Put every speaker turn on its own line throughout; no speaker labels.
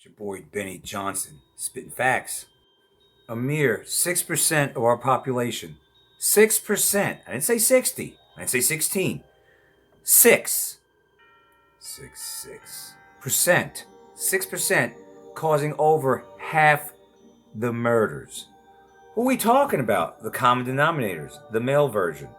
It's your boy Benny Johnson, spitting facts. A mere 6% of our population. 6%. I didn't say 60. I didn't say 16. 6. 6%. 6% causing over half the murders. Who are we talking about? The common denominators, the male version.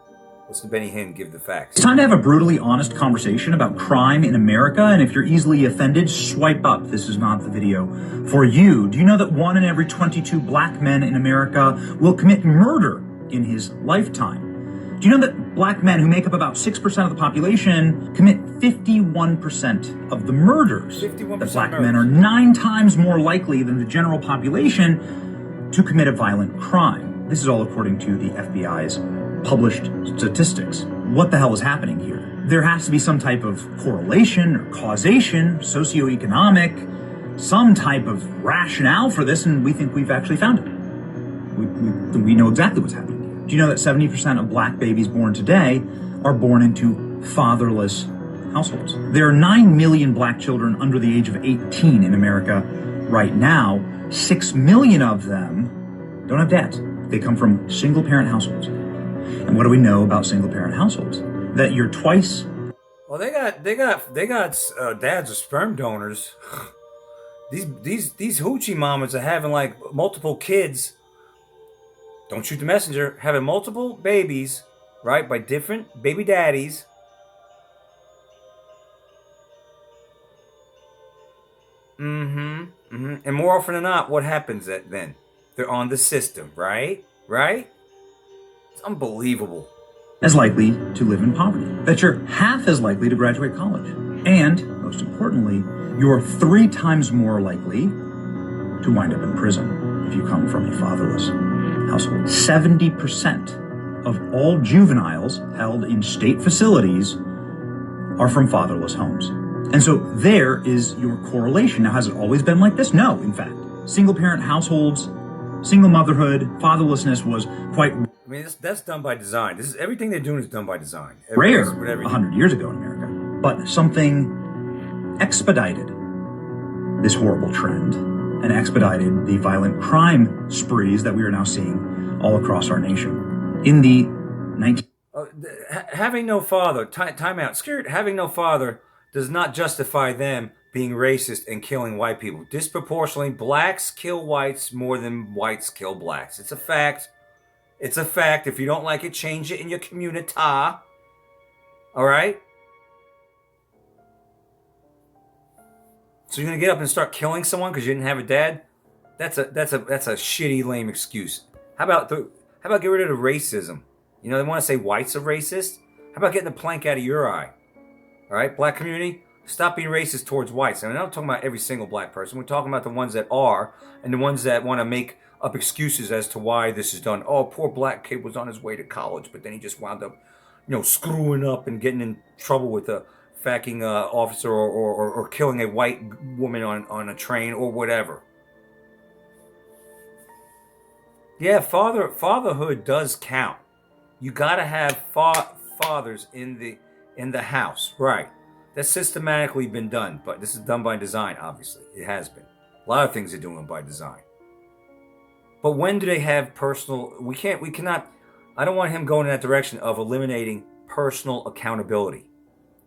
Listen to Benny Hinn give the facts.
It's time to have a brutally honest conversation about crime in America, and if you're easily offended, swipe up. This is not the video for you. Do you know that 1 in every 22 black men in America will commit murder in his lifetime? Do you know that black men, who make up about 6% of the population, commit 51% of the murders?
51%
that black
murders.
men are 9 times more likely than the general population to commit a violent crime. This is all according to the FBI's published statistics. What the hell is happening here? There has to be some type of correlation or causation, socioeconomic, some type of rationale for this, and we think we've actually found it. We know exactly what's happening here. Do you know that 70% of black babies born today are born into fatherless households? There are 9 million black children under the age of 18 in America right now. 6 million of them don't have dads. They come from single-parent households. And what do we know about single-parent households? That you're twice.
Well, they got dads or sperm donors. These hoochie mamas are having like multiple kids. Don't shoot the messenger. Having multiple babies, right, by different baby daddies. And more often than not, what happens then? They're on the system, right? Right? It's unbelievable.
As likely to live in poverty. That you're half as likely to graduate college. And, most importantly, you're 3 times more likely to wind up in prison if you come from a fatherless household. 70% of all juveniles held in state facilities are from fatherless homes. And so there is your correlation. Now, has it always been like this? No, in fact. Single-parent households, single motherhood, fatherlessness was quite
I mean, that's done by design. This is everything they're doing is done by design.
rare 100 years ago in America. But something expedited this horrible trend and expedited the violent crime sprees that we are now seeing all across our nation. In the 19...
having no father, time out. Scared, having no father does not justify them being racist and killing white people. Disproportionately, blacks kill whites more than whites kill blacks. It's a fact. It's a fact. If you don't like it, change it in your community. All right? So you're gonna get up and start killing someone because you didn't have a dad? That's a shitty, lame excuse. How about get rid of the racism? You know, they want to say whites are racist. How about getting the plank out of your eye? All right, black community, stop being racist towards whites. And I'm not talking about every single black person. We're talking about the ones that are and the ones that want to make up excuses as to why this is done. Oh, poor black kid was on his way to college, but then he just wound up, screwing up and getting in trouble with a fucking officer or killing a white woman on a train or whatever. Yeah, fatherhood does count. You gotta have fathers in the house, right? That's systematically been done, but this is done by design, obviously. It has been. A lot of things are doing by design. But when do they have personal... We cannot... I don't want him going in that direction of eliminating personal accountability.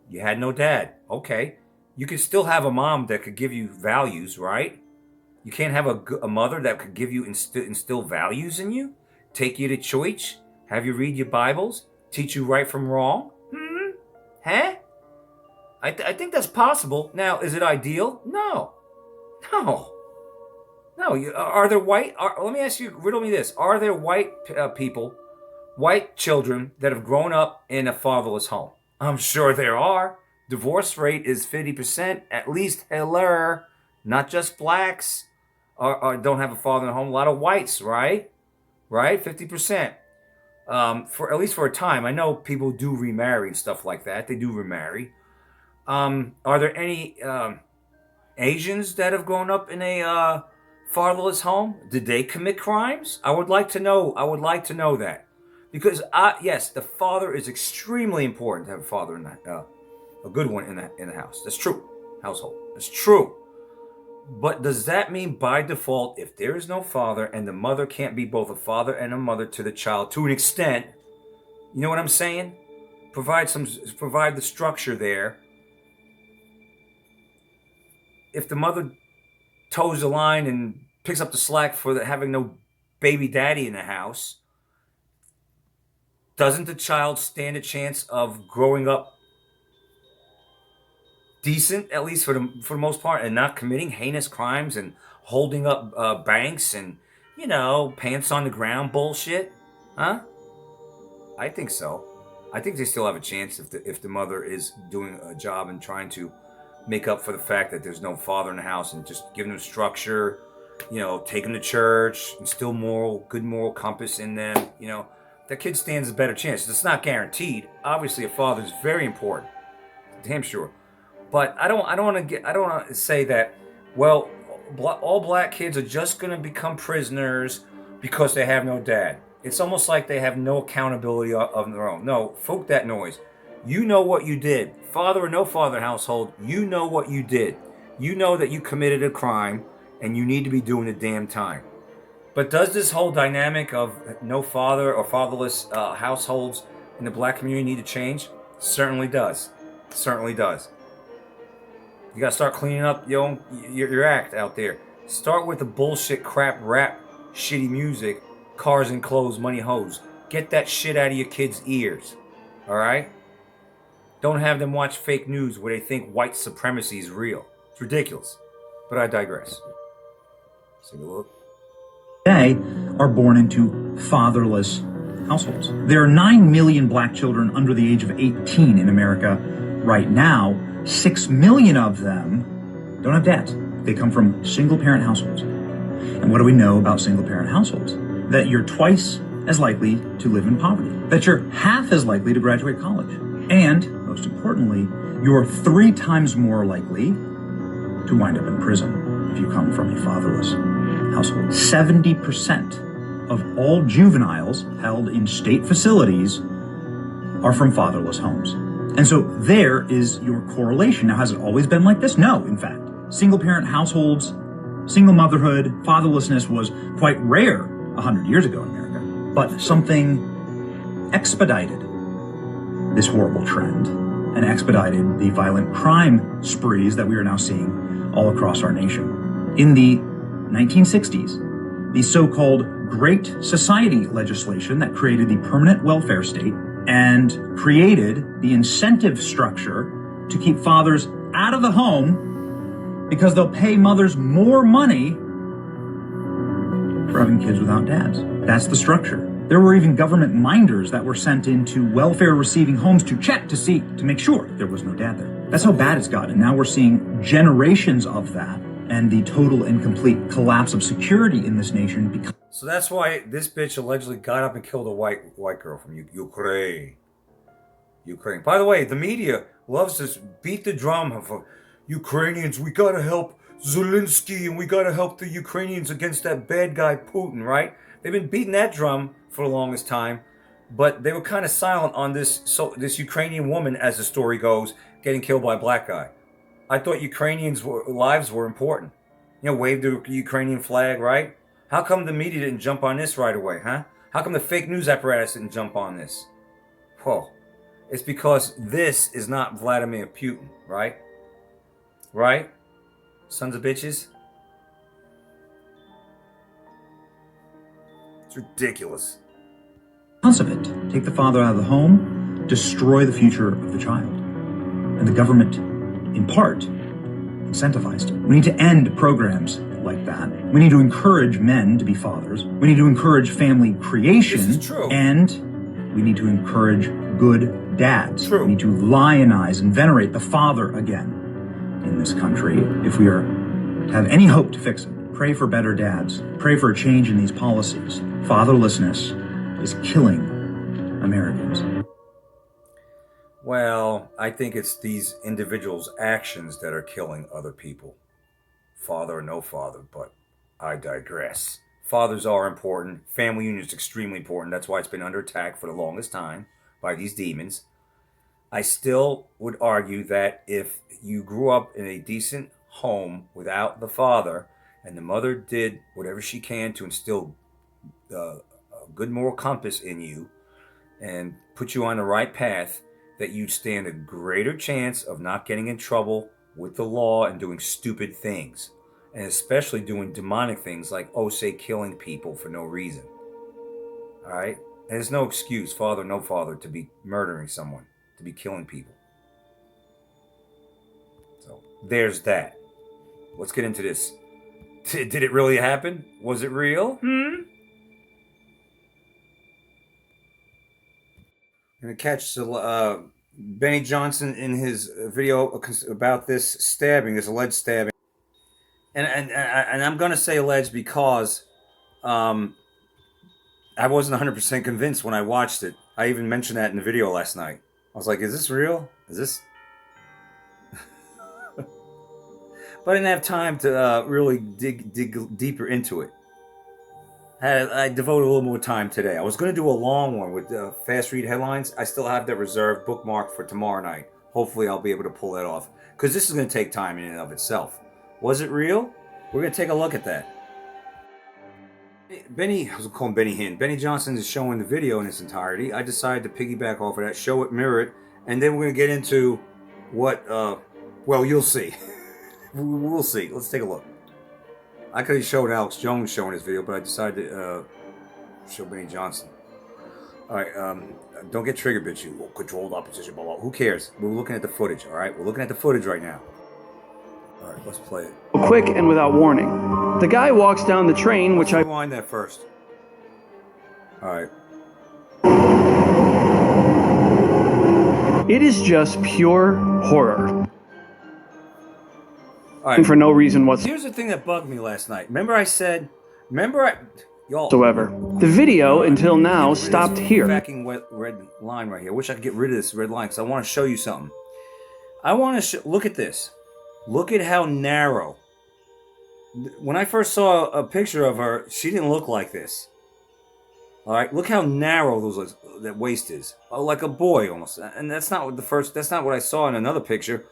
You had no dad. Okay. You could still have a mom that could give you values, right? You can't have a mother that could give you instill values in you? Take you to church? Have you read your Bibles? Teach you right from wrong? Huh? I think that's possible. Now, is it ideal? No. Are there let me ask you, riddle me this. Are there white people, white children that have grown up in a fatherless home? I'm sure there are. Divorce rate is 50%, at least. Hello. Not just blacks don't have a father in the home. A lot of whites, right? Right? 50%. For at least for a time. I know people do remarry and stuff like that. They do remarry. Are there any Asians that have grown up in a fatherless home? Did they commit crimes? I would like to know that. Because yes, the father is extremely important to have a father in that, a good one in the house. That's true. Household. That's true. But does that mean by default, if there is no father and the mother can't be both a father and a mother to the child to an extent, you know what I'm saying? Provide the structure there. If the mother toes the line and picks up the slack for having no baby daddy in the house, doesn't the child stand a chance of growing up decent, at least for the most part, and not committing heinous crimes and holding up banks and pants on the ground bullshit? Huh? I think so. I think they still have a chance if the mother is doing a job and trying to make up for the fact that there's no father in the house and just giving them structure, take them to church, instill good moral compass in them. That kid stands a better chance. It's not guaranteed. Obviously, a father is very important, damn sure. But I don't want to say that. Well, all black kids are just going to become prisoners because they have no dad. It's almost like they have no accountability of their own. No, fuck that noise. You know what you did. Father or no father household, you know what you did. You know that you committed a crime and you need to be doing the damn time. But does this whole dynamic of no father or fatherless households in the black community need to change? Certainly does. Certainly does. You gotta start cleaning up your act out there. Start with the bullshit crap rap, shitty music, cars and clothes, money hoes. Get that shit out of your kids' ears. Alright? Don't have them watch fake news where they think white supremacy is real. It's ridiculous. But I digress. Let's take a look.
Today are born into fatherless households. There are 9 million black children under the age of 18 in America right now. 6 million of them don't have dads. They come from single-parent households. And what do we know about single-parent households? That you're twice as likely to live in poverty. That you're half as likely to graduate college. And, most importantly, you're 3 times more likely to wind up in prison if you come from a fatherless household. 70% of all juveniles held in state facilities are from fatherless homes. And so there is your correlation. Now, has it always been like this? No, in fact. Single-parent households, single motherhood, fatherlessness was quite rare 100 years ago in America. But something expedited this horrible trend and expedited the violent crime sprees that we are now seeing all across our nation. In the 1960s, the so-called Great Society legislation that created the permanent welfare state and created the incentive structure to keep fathers out of the home because they'll pay mothers more money for having kids without dads. That's the structure. There were even government minders that were sent into welfare-receiving homes to check to make sure there was no dad there. That's how bad it's gotten. And now we're seeing generations of that and the total and complete collapse of security in this nation.
So that's why this bitch allegedly got up and killed a white girl from Ukraine. By the way, the media loves to beat the drum for Ukrainians. We gotta help Zelensky and we gotta help the Ukrainians against that bad guy Putin, right? They've been beating that drum for the longest time, but they were kind of silent on this Ukrainian woman, as the story goes, getting killed by a black guy. I thought Ukrainians' lives were important. Wave the Ukrainian flag, right? How come the media didn't jump on this right away, huh? How come the fake news apparatus didn't jump on this? Whoa. It's because this is not Vladimir Putin, right? Right? Sons of bitches? It's ridiculous.
Because of it, take the father out of the home, destroy the future of the child. And the government, in part, incentivized it. We need to end programs like that. We need to encourage men to be fathers. We need to encourage family creation.
This is true.
And we need to encourage good dads.
True.
We need to lionize and venerate the father again in this country if we are to have any hope to fix it. Pray for better dads. Pray for a change in these policies. Fatherlessness is killing Americans.
Well, I think it's these individuals' actions that are killing other people. Father or no father, but I digress. Fathers are important. Family union is extremely important. That's why it's been under attack for the longest time by these demons. I still would argue that if you grew up in a decent home without the father, and the mother did whatever she can to instill a good moral compass in you and put you on the right path, that you'd stand a greater chance of not getting in trouble with the law and doing stupid things, and especially doing demonic things like, oh, say, killing people for no reason. All right? And there's no excuse, father, no father, to be murdering someone, to be killing people. So there's that. Let's get into this. Did it really happen? Was it real? Gonna catch Benny Johnson in his video about this stabbing, this alleged stabbing, and I'm gonna say alleged because I wasn't 100% convinced when I watched it. I even mentioned that in the video last night. I was like, "Is this real? Is this?" But I didn't have time to really dig deeper into it. I devoted a little more time today. I was going to do a long one with fast read headlines. I still have that reserved bookmarked for tomorrow night. Hopefully I'll be able to pull that off, because this is going to take time in and of itself. Was it real? We're going to take a look at that. I was calling Benny Hinn. Benny Johnson is showing the video in its entirety. I decided to piggyback off of that, show it, mirror it, and then we're going to get into what, well, you'll see. We'll see. Let's take a look. I could have showed Alex Jones showing his video, but I decided to show Benny Johnson. All right, don't get triggered, bitch. You controlled opposition, blah, blah. Who cares? We're looking at the footage, all right? We're looking at the footage right now. All right, let's play it.
Quick and without warning. The guy walks down the train, which I...
Rewind that first. All right.
It is just pure horror.
All right.
For no reason whatsoever.
Here's the thing that bugged me last night. Y'all.
The video, until now, stopped here.
Backing red line right here. I wish I could get rid of this red line because I want to show you something. I want to look at this. Look at how narrow. When I first saw a picture of her, she didn't look like this. All right, look how narrow that waist is. Oh, like a boy almost. And that's not what I saw in another picture.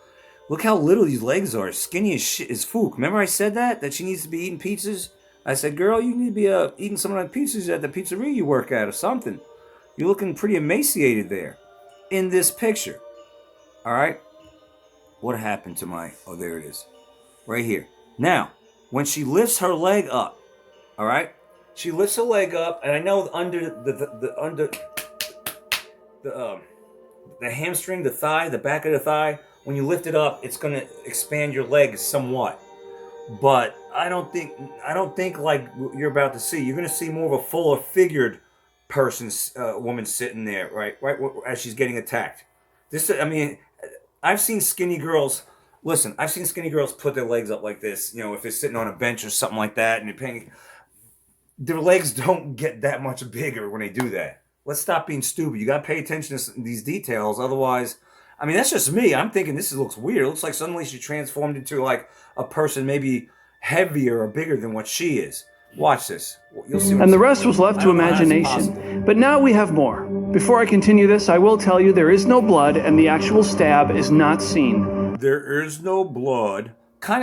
Look how little these legs are. Skinny as shit as Fook. Remember I said that? That she needs to be eating pizzas? I said, girl, you need to be eating some of the pizzas at the pizzeria you work at or something. You're looking pretty emaciated there in this picture. All right? What happened to my... Oh, there it is. Right here. Now, when she lifts her leg up, all right? She lifts her leg up, and I know under the hamstring, the thigh, the back of the thigh, when you lift it up, it's going to expand your legs somewhat. But I don't think like you're about to see. You're going to see more of a fuller figured woman sitting there, right as she's getting attacked. I've seen skinny girls. Listen, I've seen skinny girls put their legs up like this. You know, if they're sitting on a bench or something like that, and they're paying, their legs don't get that much bigger when they do that. Let's stop being stupid. You got to pay attention to these details, otherwise. I mean, that's just me. I'm thinking this looks weird. It looks like suddenly she transformed into like a person maybe heavier or bigger than what she is. Watch this. You'll see.
And the rest was left to imagination. But now we have more. Before I continue this, I will tell you there is no blood and the actual stab is not seen.
There is no blood.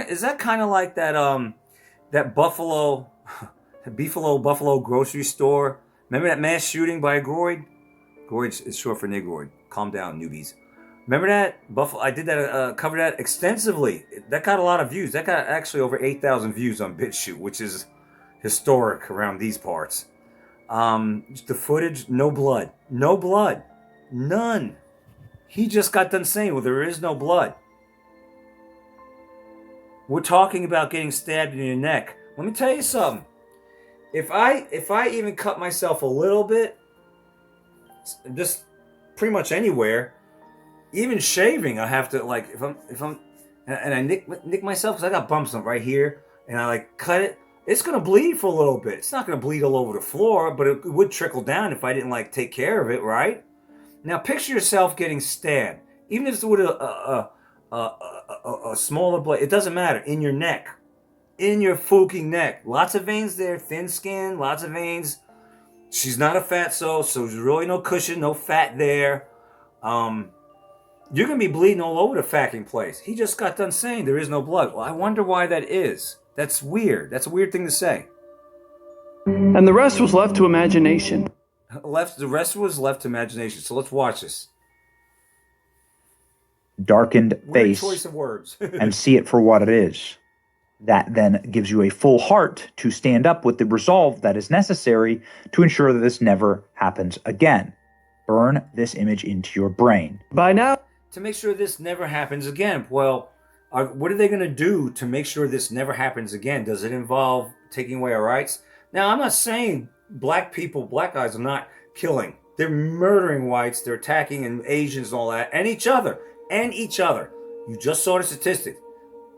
Is that kind of like that Buffalo grocery store? Remember that mass shooting by a Groyd? Groyd is short for Negroid. Calm down, newbies. Remember that? Buffalo? I did that, covered that extensively. That got a lot of views. That got actually over 8,000 views on BitChute, which is historic around these parts. The footage, no blood. No blood. None. He just got done saying, well, there is no blood. We're talking about getting stabbed in your neck. Let me tell you something. If I even cut myself a little bit, just pretty much anywhere, even shaving, I have to, like, if I'm and I nick myself because I got bumps on right here, and I like cut it, it's gonna bleed for a little bit. It's not gonna bleed all over the floor, but it would trickle down if I didn't like take care of it, right? Now picture yourself getting stabbed, even if it's with a smaller blade. It doesn't matter. In your neck, in your fucking neck, lots of veins there, thin skin, lots of veins. She's not a fatso, so there's really no cushion, no fat there. You're going to be bleeding all over the fucking place. He just got done saying there is no blood. Well, I wonder why that is. That's weird. That's a weird thing to say.
And the rest was left to imagination.
The rest was left to imagination. So let's watch this.
Darkened
Weird
face
choice of words.
and see it for what it is. That then gives you a full heart to stand up with the resolve that is necessary to ensure that this never happens again. Burn this image into your brain.
By now,
To make sure this never happens again. Well, what are they going to do to make sure this never happens again? Does it involve taking away our rights? Now, I'm not saying black guys are not killing. They're murdering whites. They're attacking and Asians and all that, and each other. You just saw the statistics.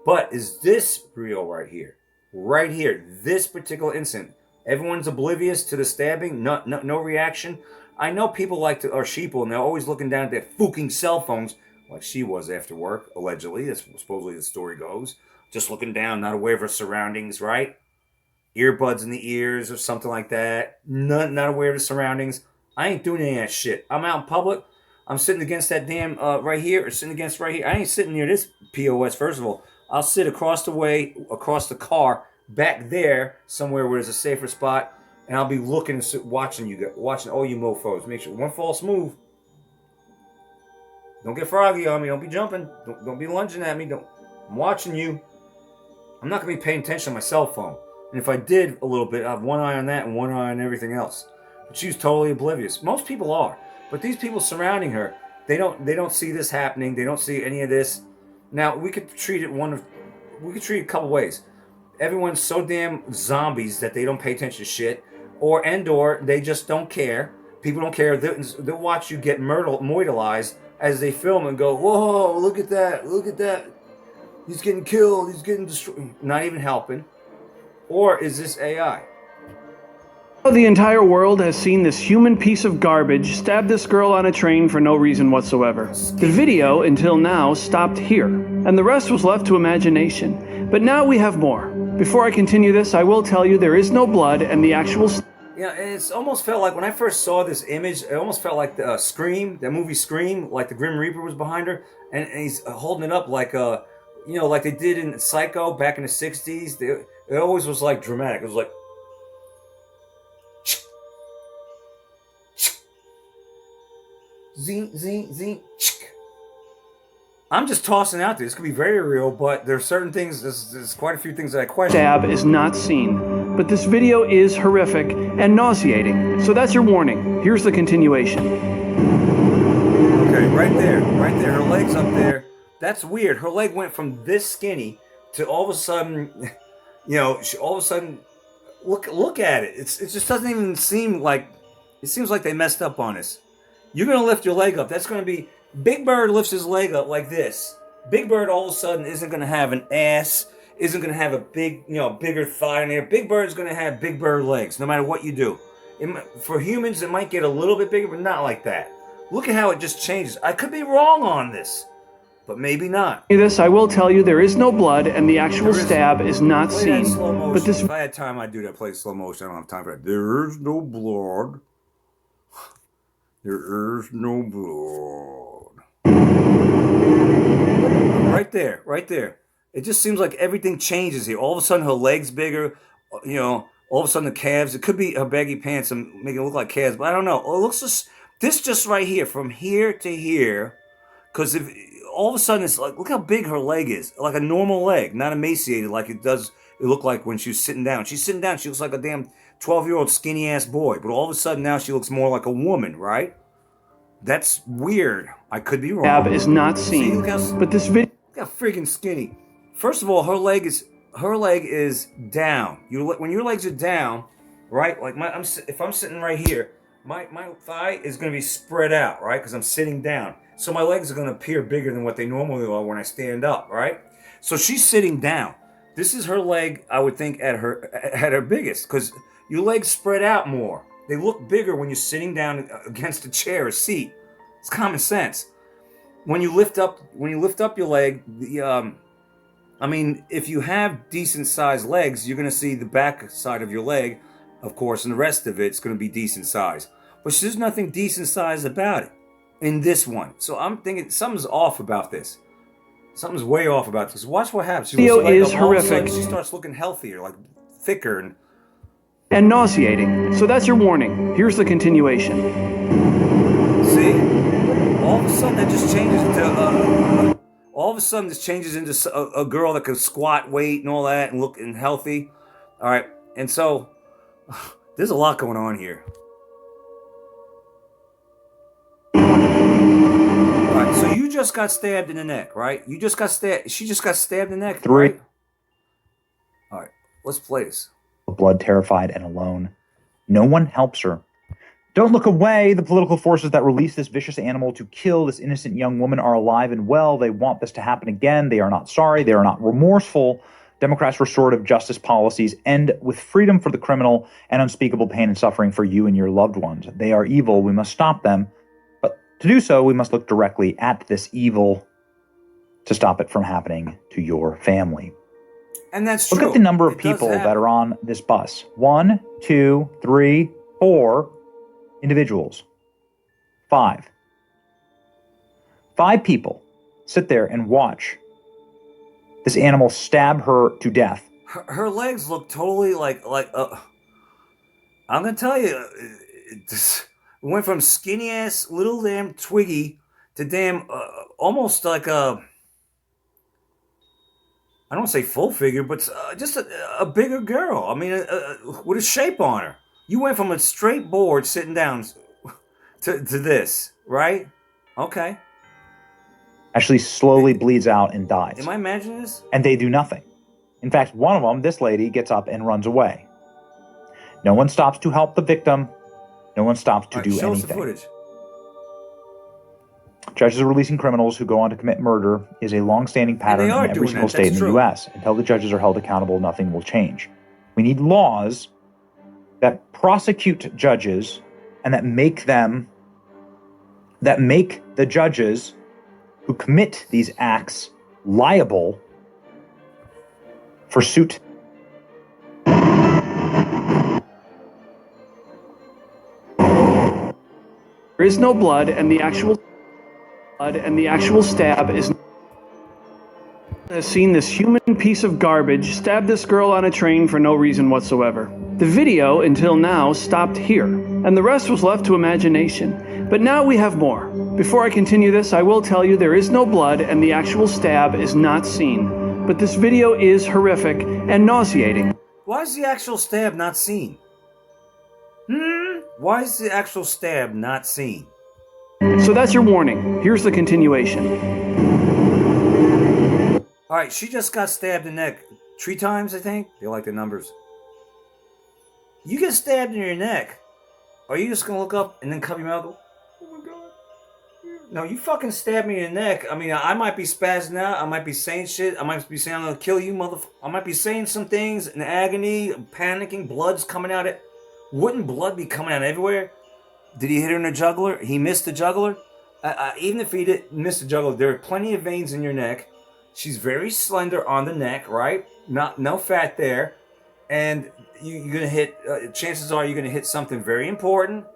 But is this real right here? Right here, this particular incident. Everyone's oblivious to the stabbing. No reaction. I know people are sheeple, and they're always looking down at their fucking cell phones, like she was after work, allegedly. That's supposedly the story goes. Just looking down, not aware of her surroundings, right? Earbuds in the ears or something like that. Not aware of the surroundings. I ain't doing any of that shit. I'm out in public. I'm sitting against that damn right here, or sitting against right here. I ain't sitting near this POS, first of all. I'll sit across the way, across the car, back there, somewhere where there's a safer spot, and I'll be looking and watching all you mofos. Make sure one false move. Don't get froggy on me. Don't be jumping. Don't be lunging at me. I'm watching you. I'm not going to be paying attention to my cell phone. And if I did a little bit, I have one eye on that and one eye on everything else. But she's totally oblivious. Most people are. But these people surrounding her, they don't see this happening. They don't see any of this. Now, we could treat it a couple ways. Everyone's so damn zombies that they don't pay attention to shit. Or they just don't care. People don't care. They'll watch you get mortalized as they film and go, whoa, look at that. He's getting killed. He's getting destroyed. Not even helping. Or is this AI?
the entire world has seen this human piece of garbage stab this girl on a train for no reason whatsoever. The video, until now, stopped here, and the rest was left to imagination. But now we have more. Before I continue this, I will tell you there is no blood, and the actual...
Yeah, and it's almost felt like when I first saw this image, it almost felt like the Scream, that movie Scream, like the Grim Reaper was behind her, and he's holding it up like like they did in Psycho back in the 60s. It always was like dramatic. It was like, zing, zing, zing, I'm just tossing out there. This could be very real, but there's certain things, there's quite a few things that I question.
Stab is not seen, but this video is horrific and nauseating. So that's your warning. Here's the continuation.
Okay, right there, her leg's up there. That's weird. Her leg went from this skinny to all of a sudden, look at it. It just doesn't even seem like, it seems like they messed up on us. You're going to lift your leg up. That's going to be, Big Bird lifts his leg up like this. Big Bird all of a sudden isn't going to have an ass, isn't going to have a big, bigger thigh in there. Big Bird's going to have Big Bird legs, no matter what you do. For humans, it might get a little bit bigger, but not like that. Look at how it just changes. I could be wrong on this, but maybe not.
This, I will tell you, there is no blood, and the actual stab is not seen. But this...
If I had time, I'd do that. Play slow motion. I don't have time for that. There is no blood. There is no blood. Right there. It just seems like everything changes here. All of a sudden, her legs bigger. All of a sudden, the calves. It could be her baggy pants and making it look like calves, but I don't know. It looks just right here, from here to here. Because if all of a sudden it's like, look how big her leg is, like a normal leg, not emaciated like it does. It looked like when she was sitting down. She's sitting down. She looks like a damn 12-year-old skinny ass boy. But all of a sudden now she looks more like a woman, right? That's weird. I could be wrong.
Stab is not seen. But this video.
Look how freaking skinny. First of all, her leg is down. When your legs are down, right? Like if I'm sitting right here, my thigh is going to be spread out, right? Because I'm sitting down. So my legs are going to appear bigger than what they normally are when I stand up, right? So she's sitting down. This is her leg, I would think, at her biggest, because your legs spread out more. They look bigger when you're sitting down against a chair or seat. It's common sense. When you lift up your leg, if you have decent sized legs, you're going to see the back side of your leg, of course, and the rest of it's going to be decent size. But there's nothing decent size about it. in this one. So I'm thinking something's off about this. Something's way off about this. Watch what happens. She
Video
looks like,
is
all of a sudden,
horrific.
she starts looking healthier, like thicker,
and nauseating. So that's your warning. Here's the continuation.
see, all of a sudden that just changes into. All of a sudden this changes into a girl that can squat, weight, and all that, and look and healthy. All right, and so there's a lot going on here. Alright, so you just got stabbed in the neck, right? You just got stabbed. She just got stabbed in the neck,
3.
right? Alright, let's play this.
Blood, terrified, and alone. No one helps her. Don't look away. The political forces that release this vicious animal to kill this innocent young woman are alive and well. They want this to happen again. They are not sorry. They are not remorseful. Democrats' restorative justice policies end with freedom for the criminal and unspeakable pain and suffering for you and your loved ones. They are evil. We must stop them. But to do so, we must look directly at this evil to stop it from happening to your family.
And that's true.
Look at the number of people that are on this bus. 1, 2, 3, 4 individuals. 5. 5 people sit there and watch this animal stab her to death.
Her legs look totally like I'm gonna tell you, this went from skinny ass little damn Twiggy to damn almost like a. I don't say full figure, but just a bigger girl. I mean, with a shape on her. You went from a straight board sitting down to this, right? Okay.
Actually slowly bleeds out and dies.
Am I imagining this?
And they do nothing. In fact, one of them, this lady, gets up and runs away. No one stops to help the victim. No one stops to do
show
anything.
us the footage.
Judges are releasing criminals who go on to commit murder is a long-standing pattern in every single state in the U.S. Until the judges are held accountable, nothing will change. We need laws that prosecute judges and that make the judges who commit these acts liable for suit.
There is no blood, and the actual stab is. Has seen this human piece of garbage stab this girl on a train for no reason whatsoever. The video, until now, stopped here, and the rest was left to imagination. But now we have more. Before I continue this, I will tell you there is no blood and the actual stab is not seen. But this video is horrific and nauseating.
Why is the actual stab not seen? Why is the actual stab not seen?
So that's your warning. Here's the continuation.
Alright, she just got stabbed in the neck 3 times, I think. They like the numbers. You get stabbed in your neck. Are you just gonna look up and then cover your mouth and go, oh my god. No, you fucking stabbed me in the neck. I mean, I might be spazzing out. I might be saying shit. I might be saying I'm gonna kill you, motherfucker. I might be saying some things in agony, panicking, blood's coming out. Wouldn't blood be coming out everywhere? Did he hit her in the jugular? He missed the jugular? Even if he didn't miss the jugular, there are plenty of veins in your neck. She's very slender on the neck, right? No fat there. And you're gonna hit, chances are you're gonna hit something very important.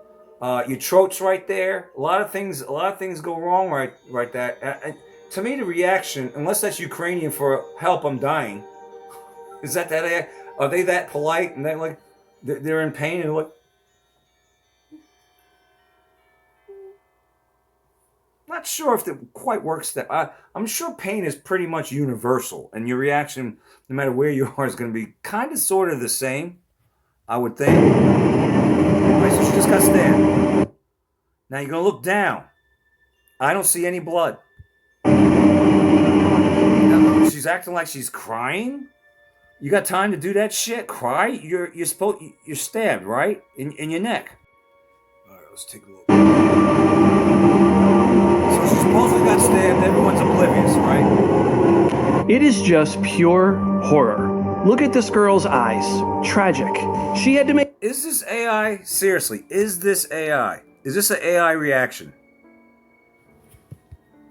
Your throat's right there. A lot of things go wrong right there. To me, the reaction, unless that's Ukrainian for help, I'm dying. Is that? Are they that polite and they like they're in pain and like? Not sure if it quite works that. I'm sure pain is pretty much universal, and your reaction, no matter where you are, is going to be kind of sort of the same. I would think. Right, so she just got stabbed. Now you're going to look down. I don't see any blood. Now, she's acting like she's crying. You got time to do that shit? Cry? You're stabbed, right? In your neck. All right, let's take a look. So she supposedly got stabbed. Everyone's oblivious, right?
It is just pure horror. Look at this girl's eyes. Tragic. She had to make.
Is this AI? Seriously, is this AI? Is this an AI reaction?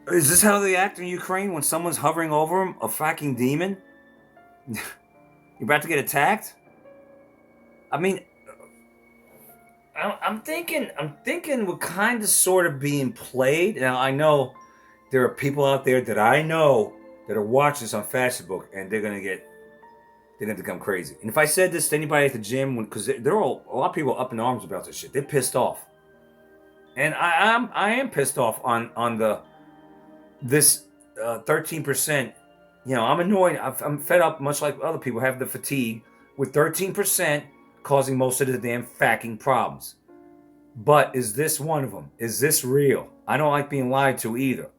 Is this how they act in Ukraine when someone's hovering over them? A fucking demon? You're about to get attacked? I mean, I'm thinking we're kind of sort of being played. Now I know there are people out there that I know that are watching this on Facebook, and they're gonna become crazy. And if I said this to anybody at the gym, because there are a lot of people up in arms about this shit, they're pissed off, and I am pissed off on this 13%. You know, I'm annoyed. I'm fed up, much like other people have the fatigue with 13% causing most of the damn fucking problems. But is this one of them? Is this real? I don't like being lied to either.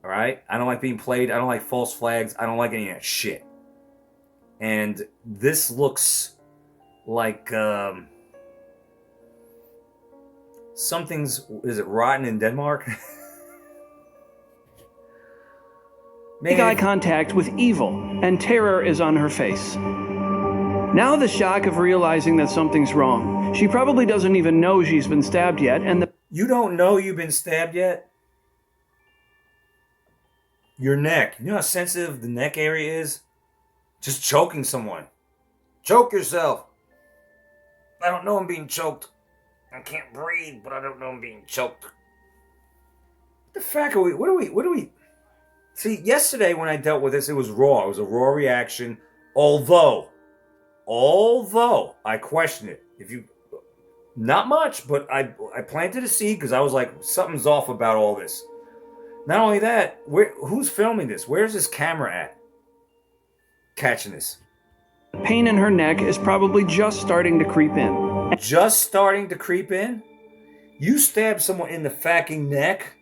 All right? I don't like being played. I don't like false flags. I don't like any of that shit. And this looks like something's, is it rotten in Denmark?
Make eye contact with evil, and terror is on her face. Now the shock of realizing that something's wrong. She probably doesn't even know she's been stabbed yet, and
You don't know you've been stabbed yet? Your neck. You know how sensitive the neck area is? Just choking someone. Choke yourself. I don't know I'm being choked. I can't breathe, but I don't know I'm being choked. What the fuck are we? What do we? See, yesterday when I dealt with this, it was raw. It was a raw reaction. Although I question it. If you, not much, but I planted a seed because I was like, something's off about all this. Not only that, who's filming this? Where's this camera at? Catching this.
pain in her neck is probably just starting to creep in.
Just starting to creep in? You stab someone in the fucking neck,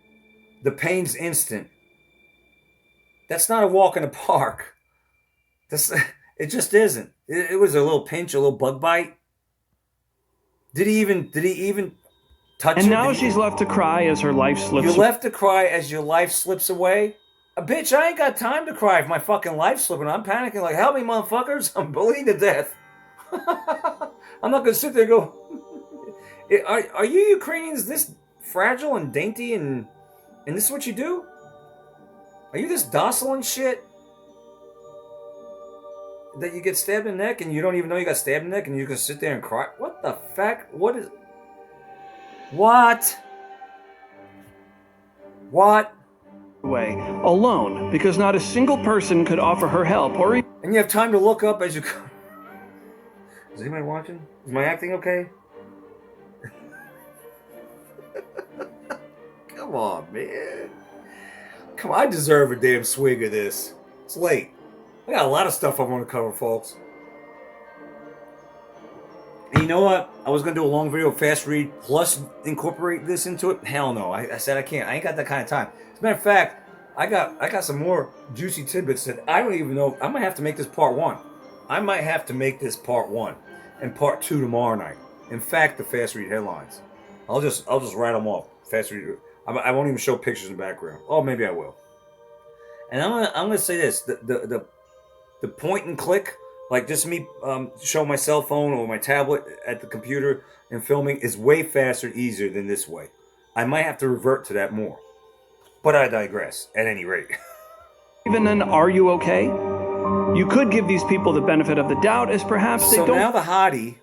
the pain's instant. That's not a walk in the park. It just isn't. It was a little pinch, a little bug bite. Did he even touch her?
And now she's left to cry as her life slips
You're left to cry as your life slips away? Bitch, I ain't got time to cry if my fucking life's slipping. I'm panicking like, help me, motherfuckers. I'm bleeding to death. I'm not going to sit there and go, are you Ukrainians this fragile and dainty and this is what you do? Are you this docile and shit? That you get stabbed in the neck and you don't even know you got stabbed in the neck and you can sit there and cry? What the fuck? What?
way, alone, because not a single person could offer her help or even...
And you have time to look up as you go. Is anybody watching? Is my acting okay? Come on, man. Come on, I deserve a damn swig of this. It's late. I got a lot of stuff I want to cover, folks. And you know what? I was going to do a long video, fast read, plus incorporate this into it. Hell no. I said I can't. I ain't got that kind of time. As a matter of fact, I got some more juicy tidbits that I don't even know. I might have to make this part 1. I might have to make this part 1 and part 2 tomorrow night. In fact, the fast read headlines. I'll just write them off. Fast read. I won't even show pictures in the background. Oh, maybe I will. And I'm gonna say this: the point and click, like just me show my cell phone or my tablet at the computer and filming, is way faster and easier than this way. I might have to revert to that more, but I digress. At any rate,
Even an "Are you okay?" You could give these people the benefit of the doubt, as perhaps they
so
don't.
now the hottie,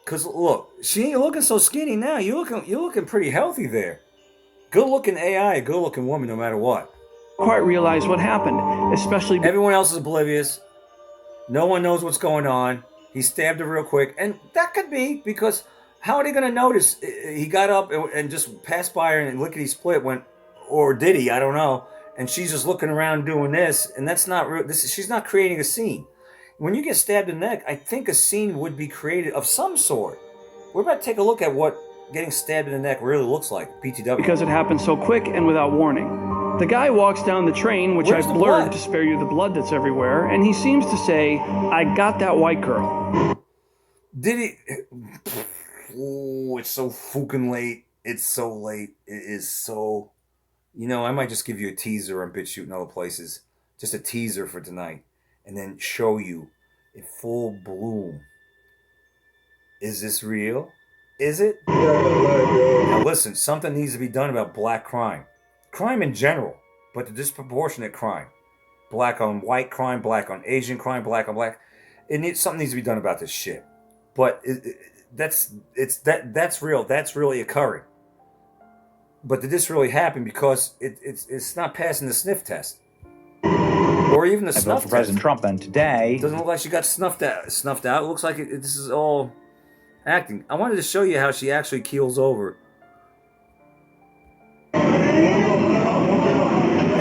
because look, she ain't looking so skinny now. You're looking pretty healthy there. Good looking AI, a good looking woman, no matter what.
Quite realize what happened, especially
Everyone else is oblivious. No one knows what's going on. He stabbed her real quick. And that could be because how are they going to notice? He got up and just passed by her and lickety split went, or did he? I don't know. And she's just looking around doing this. And that's not real. She's not creating a scene. When you get stabbed in the neck, I think a scene would be created of some sort. We're about to take a look at what getting stabbed in the neck really looks like. PTW.
because it happened so quick and without warning. The guy walks down the train, which
Where's
I
the
blurred
blood?
to spare you the blood that's everywhere, and he seems to say, "I got that white girl."
Did he? Oh, it's so fucking late. It's so late. It is so... You know, I might just give you a teaser on BitChute and other places. Just a teaser for tonight. And then show you in full bloom. Is this real? Is it? Now listen, something needs to be done about black crime. Crime in general, but the disproportionate crime. Black on white crime, black on Asian crime, black on black. Something needs to be done about this shit. But that's real. That's really occurring. But did this really happen? Because it's not passing the sniff test, or even the
I vote
snuff
for
test.
President Trump, and today
Doesn't look like she got snuffed out. Snuffed out. It looks like this is all acting. I wanted to show you how she actually keels over.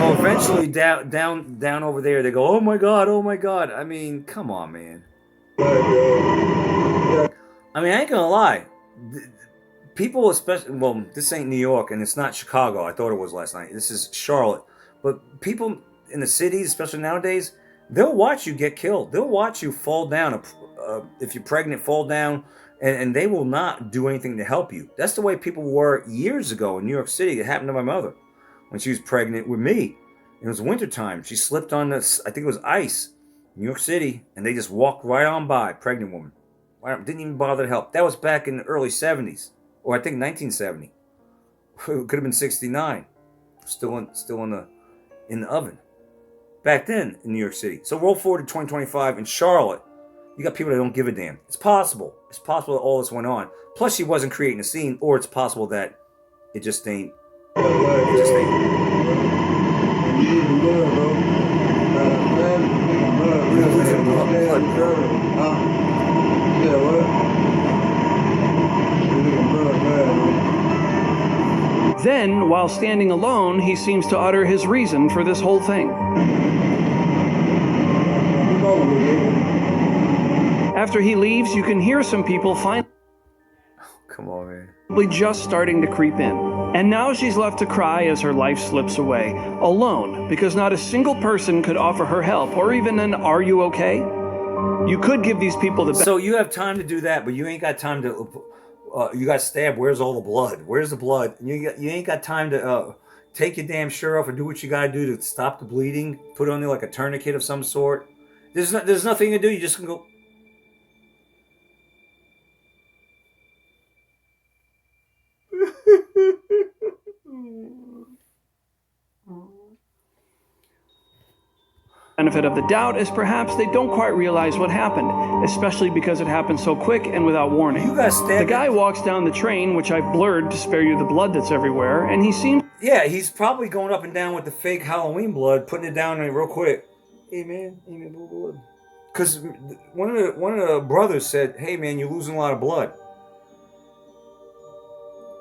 Oh, eventually down over there, they go, oh my god, oh my god. I mean, come on, man. I mean, I ain't gonna lie. People, especially, well, this ain't New York and it's not Chicago. I thought it was last night. This is Charlotte. But people in the cities, especially nowadays, they'll watch you get killed. They'll watch you fall down. If you're pregnant, fall down, and they will not do anything to help you. That's the way people were years ago in New York City. It happened to my mother when she was pregnant with me. It was wintertime. She slipped on this, I think it was ice, New York City, and they just walked right on by, pregnant woman. Didn't even bother to help. That was back in the early 70s, or I think 1970. It could have been 69. Still in the oven. Back then in New York City. So roll forward to 2025 in Charlotte. You got people that don't give a damn. It's possible. It's possible that all this went on. Plus, she wasn't creating a scene, or it's possible that it just ain't. It just ain't.
Then, while standing alone, he seems to utter his reason for this whole thing. After he leaves, you can hear some people finally
Come on, man.
just starting to creep in. And now she's left to cry as her life slips away, alone, because not a single person could offer her help, or even an "Are you okay?" You could give these people the
So you have time to do that, but you ain't got time to. You got stabbed. Where's all the blood? Where's the blood? You ain't got time to take your damn shirt off and do what you got to do to stop the bleeding. Put on there like a tourniquet of some sort. There's nothing to do. You just can go.
benefit of the doubt, as perhaps they don't quite realize what happened, especially because it happened so quick and without warning.
You got stabbed.
The guy walks down the train, which I've blurred to spare you the blood that's everywhere, and he seems...
Yeah, he's probably going up and down with the fake Halloween blood, putting it down real quick. Hey man, blood. Because one of the brothers said, "Hey man, you're losing a lot of blood."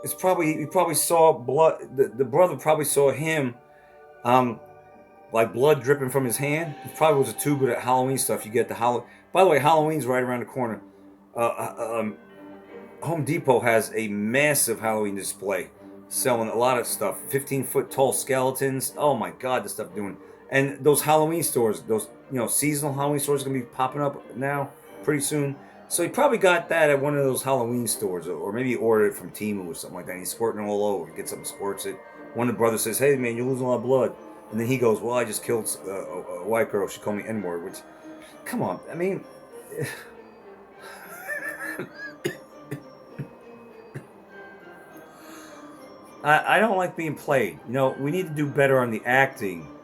It's probably he probably saw blood. The brother probably saw him, like blood dripping from his hand. It probably was a tube of that Halloween stuff. You get the Halloween. By the way, Halloween's right around the corner. Home Depot has a massive Halloween display, selling a lot of stuff. 15-foot tall skeletons. Oh my God, the stuff doing. And those Halloween stores, those seasonal Halloween stores, are gonna be popping up now pretty soon. So he probably got that at one of those Halloween stores, or maybe he ordered it from Temu or something like that. And he's squirting it all over. He gets up and squirts it. One of the brothers says, "Hey man, you're losing a lot of blood." And then he goes, "Well, I just killed a white girl. She called me N-word." Which, come on, I mean. I don't like being played. We need to do better on the acting.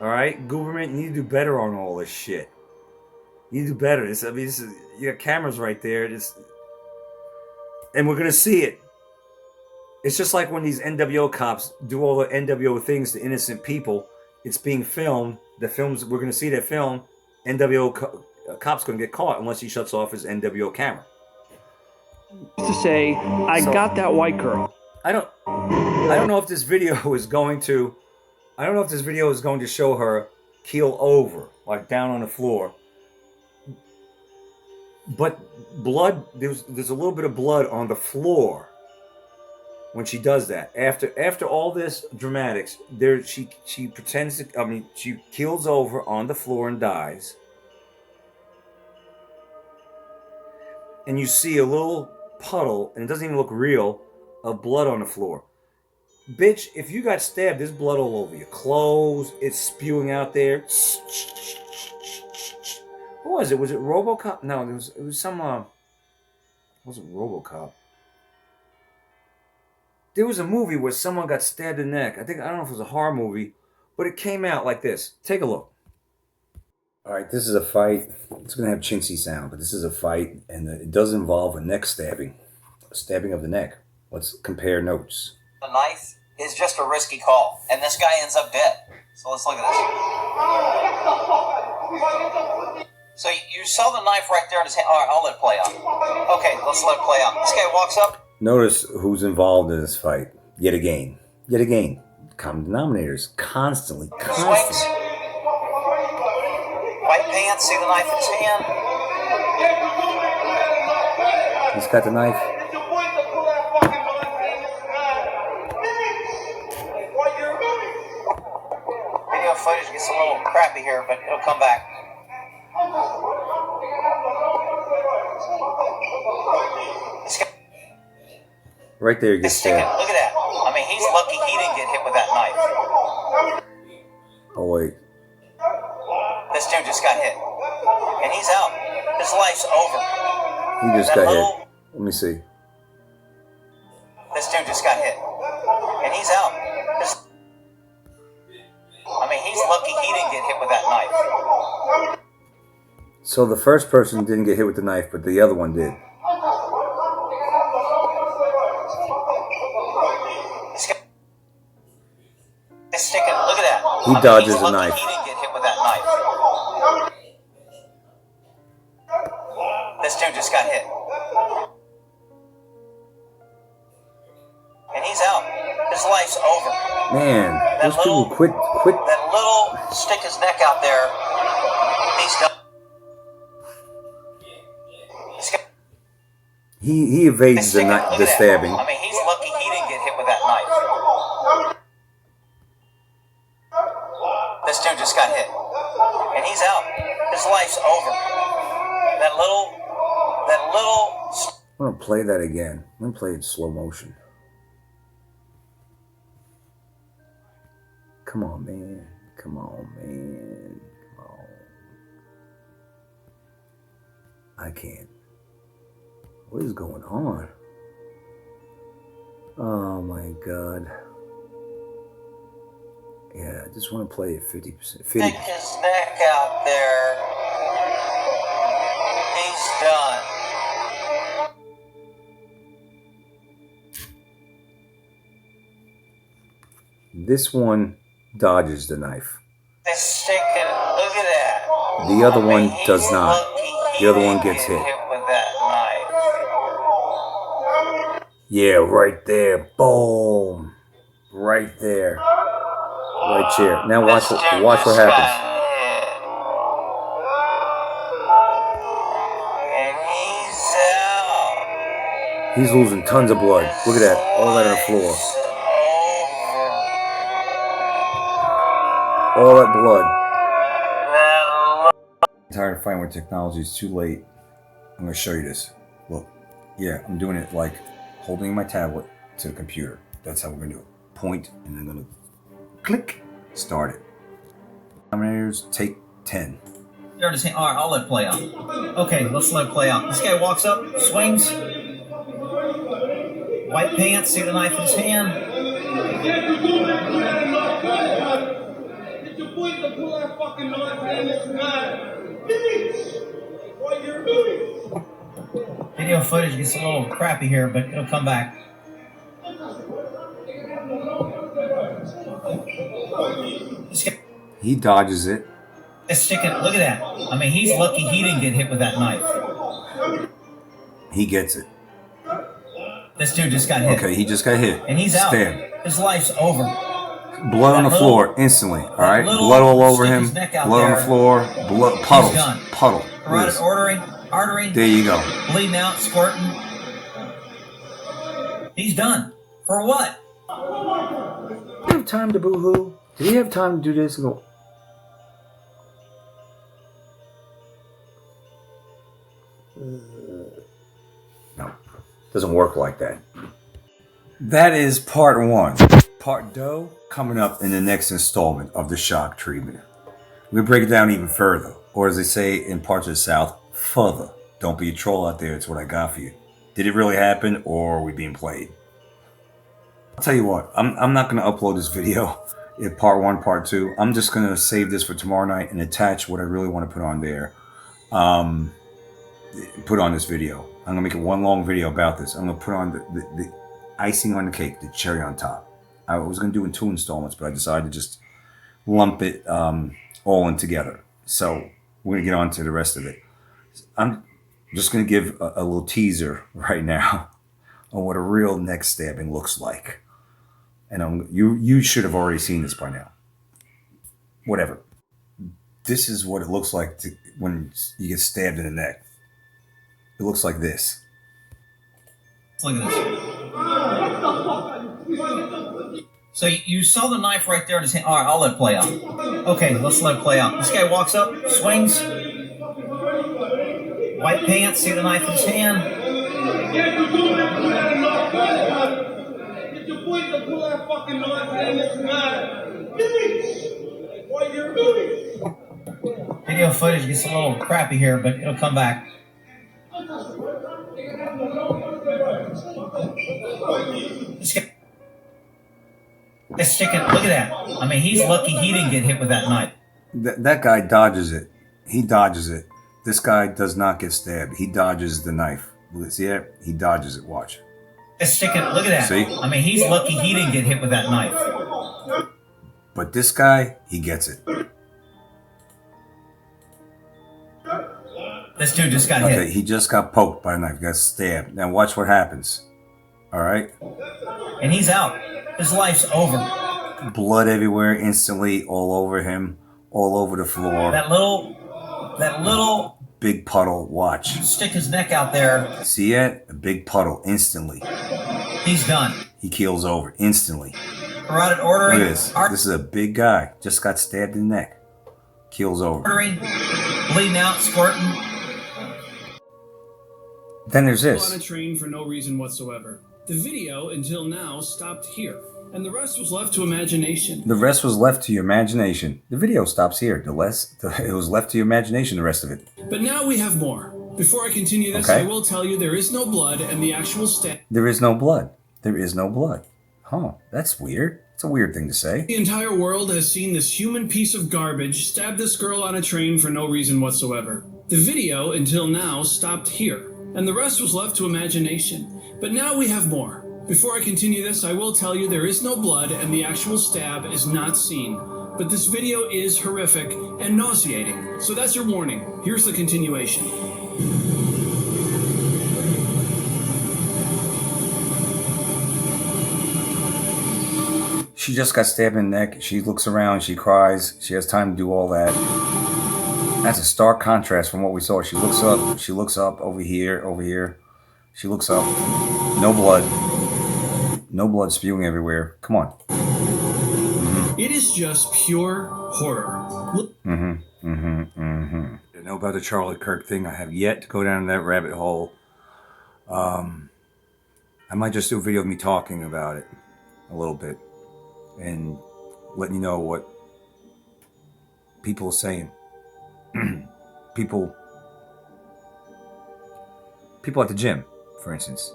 All right, government, you need to do better on all this shit. You need to do better. This is you got cameras right there. And we're gonna see it. It's just like when these NWO cops do all the NWO things to innocent people. It's being filmed. The films we're gonna see that film. NWO cop's gonna get caught unless he shuts off his NWO camera.
to say, I got that white girl.
I don't know if this video is going to. I don't know if this video is going to show her keel over, like down on the floor. But blood, there's a little bit of blood on the floor when she does that. After all this dramatics, she pretends to. She keels over on the floor and dies. And you see a little puddle, and it doesn't even look real, of blood on the floor. Bitch, if you got stabbed, there's blood all over your clothes. It's spewing out there. What was it? Was it RoboCop? No, it was some. It wasn't RoboCop. There was a movie where someone got stabbed in the neck. I don't know if it was a horror movie, but it came out like this. Take a look. All right, this is a fight. It's going to have chintzy sound, but this is a fight, and it does involve a neck stabbing, a stabbing of the neck. Let's compare notes.
The knife is just a risky call, and this guy ends up dead. So let's look at this. So you saw the knife right there in his hand. All right, I'll let it play out. Okay, let's let it play out. This guy walks up.
Notice who's involved in this fight. Yet again. Yet again. Common denominators. Constantly.
Swings. White pants, see the knife in his hand.
He's got the knife.
Video footage gets a little crappy here, but it'll come back.
Right there, he gets stabbed.
Look at that. I mean, he's lucky he didn't get hit with that knife.
Oh, wait.
This dude just got hit. And he's out. His life's over.
He just got hit. Let me see.
This dude just got hit. And he's out. I mean, he's lucky he didn't get hit with that knife.
So the first person didn't get hit with the knife, but the other one did.
Look at that.
He dodges the knife.
He didn't get hit with that knife. This dude just got hit. And he's out. His life's over.
Man, those people quit.
That little stick his neck out there. He's done.
He evades the stabbing.
I mean, he's lucky he didn't get hit with that knife. This dude just got hit. And he's out. His life's over. That little...
I'm going to play that again. I'm going to play it in slow motion. Come on, man. Come on, man. Come on. I can't. What is going on? Oh, my God. Yeah, I just want to play it 50%.
Stick his neck out there. He's done.
This one dodges the knife.
Look at that.
The other one does not. The other one gets hit.
With that knife.
Yeah, right there. Boom. Right there. Right chair. Now watch what happens.
And he's out.
He's losing tons of blood. Look at that. All that on the floor. All that blood. I'm tired of fighting with technology. It's too late. I'm going to show you this. Look. Yeah, I'm doing it like holding my tablet to the computer. That's how we're going to do it. Point, and I'm going to click. Start it. Dominators, take 10.
All right, I'll let it play out. Okay, let's let it play out. This guy walks up, swings. White pants, see the knife in his hand. Video footage gets a little crappy here, but it'll come back.
He dodges it.
Look at that. I mean, he's lucky he didn't get hit with that knife.
He gets it.
This dude just got hit.
Okay, he just got hit.
And he's out.
Stabbed.
His life's over.
Blood on the floor instantly. All right, blood all over him. Blood on the floor. Blood puddles. Puddle.
Carotid artery.
There you go.
Bleeding out, squirting. He's done. For what?
Did he have time to boo-hoo? Did he have time to do this and go? No, doesn't work like that. That is part one. Part two coming up in the next installment of the shock treatment. We break it down even further, or as they say in parts of the South, further. Don't be a troll out there. It's what I got for you. Did it really happen, or are we being played? I'll tell you what. I'm not going to upload this video. part one, part two. I'm just going to save this for tomorrow night and attach what I really want to put on there. Put on this video. I'm going to make it one long video about this. I'm going to put on the icing on the cake, the cherry on top. I was going to do it in 2 installments, but I decided to just lump it all in together. So we're going to get on to the rest of it. I'm just going to give a little teaser right now on what a real neck stabbing looks like. And you should have already seen this by now. Whatever. This is what it looks like when you get stabbed in the neck. It looks like this.
Look at this. So you saw the knife right there in his hand. All right, I'll let it play out. Okay, let's let it play out. This guy walks up, swings. White pants, see the knife in his hand. Video footage gets a little crappy here, but it'll come back. This chicken, look at that. I mean, he's lucky he didn't get hit with that knife.
That guy dodges it. He dodges it. This guy does not get stabbed. He dodges the knife. See it? He dodges it. Watch.
This chicken, look at that.
See?
I mean, he's lucky he didn't get hit with that knife.
But this guy, he gets it.
This dude just got hit.
Okay, he just got poked by a knife. Got stabbed. Now watch what happens. All right?
And he's out. His life's over.
Blood everywhere instantly, all over him, all over the floor.
That little
big puddle. Watch.
Stick his neck out there.
See it? A big puddle instantly.
He's done.
He keels over instantly.
Carotid artery.
Look at this. This is a big guy. Just got stabbed in the neck. Keels over.
Artery. Bleeding out, squirting.
Then there's
On
this.
a train for no reason whatsoever. The video, until now, stopped here, and the rest was left to imagination.
The rest was left to your imagination. The video stops here. It was left to your imagination, the rest of it.
But now we have more. Before I continue this,
Okay.
I will tell you there is no blood, and the actual stat.
There is no blood. There is no blood. Huh, that's weird. It's a weird thing to say.
The entire world has seen this human piece of garbage stab this girl on a train for no reason whatsoever. The video, until now, stopped here, and the rest was left to imagination. But now we have more. Before I continue this, I will tell you there is no blood and the actual stab is not seen. But this video is horrific and nauseating. So that's your warning. Here's the continuation.
She just got stabbed in the neck. She looks around. She cries. She has time to do all that. That's a stark contrast from what we saw. She looks up. She looks up over here, over here. She looks up. No blood. No blood spewing everywhere. Come on.
It is just pure horror.
I know about the Charlie Kirk thing. I have yet to go down that rabbit hole. I might just do a video of me talking about it a little bit and letting you know what people are saying. people at the gym, for instance,